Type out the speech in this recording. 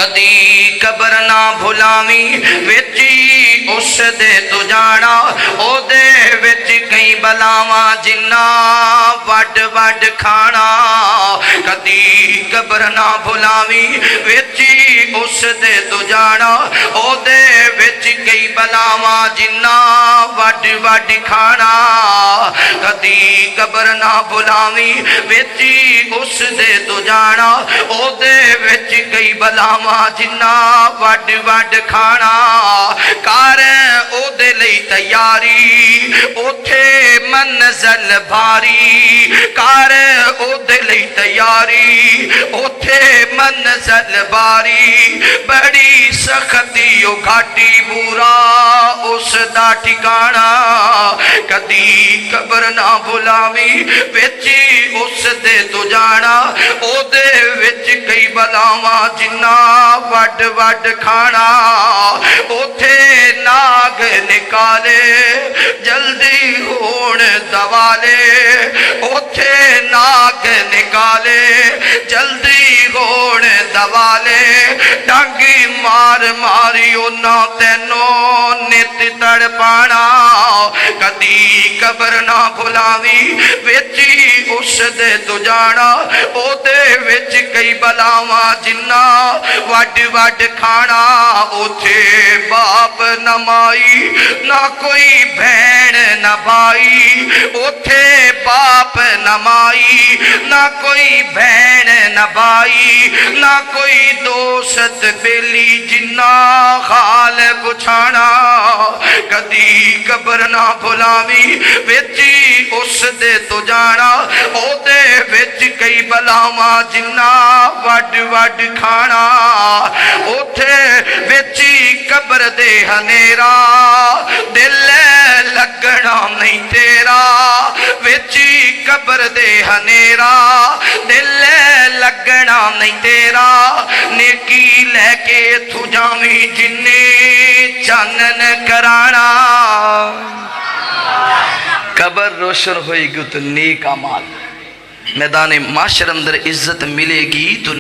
कदी कबर ना भुलावी विची उस दे तू जाना ओदे विच कई बलावां जिन्ना वड वड खाना। कदी कबर ना भुलावी विची उस दे तू जाना ओदे विच कई बलावां जिन्ना वड वड खाना। कदी कबर ना भुलावी विची उस दे तू जाना ओदे विच कई बलावां जिन्ना वड वड खाना। कर ओदे लई तैयारी उथे मंज़िल भारी कर ओदे लई तैयारी उथे मंज़िल भारी। बड़ी सख्ती ओ घाटी बुरा उसदा ठिकाना। कदी कबर ना भुलावी विची उस दे तू जाना ओदे विच कई बलावां जिन्ना वड वड खाना। उथे नाग निकाले जल्दी होण दवाले उथे नाग निकाले जल्दी होण दवाले। डांगी मार मारी उन्ना तेनो नित तड़पाना। कदी कबर ना भुलावी विची उस दे तू जाना ओदे विच कई बलावां जिन्ना वड वड खाना। उथे बाप न माई ना कोई भैन न भाई उथे बाप न माई ना कोई भैन न भाई ना कोई दोस्त बेली जिन्ना हाल पुछाना। कदी कबर ना भुलावी विची उस दे तू जाना ओदे विच कई बलावां जिन्ना वड वड खाना। उथे विची कबर दे हनेरा दिल लगना नहीं तेरा विची कबर दे हनेरा दिल लगना नहीं तेरा। नेकी लैके तू जावी जिन्ने चानन कराना। कबर रोशन होएगी तो नेक अमाल मैदान माशर अंदर इज्जत मिलेगी तो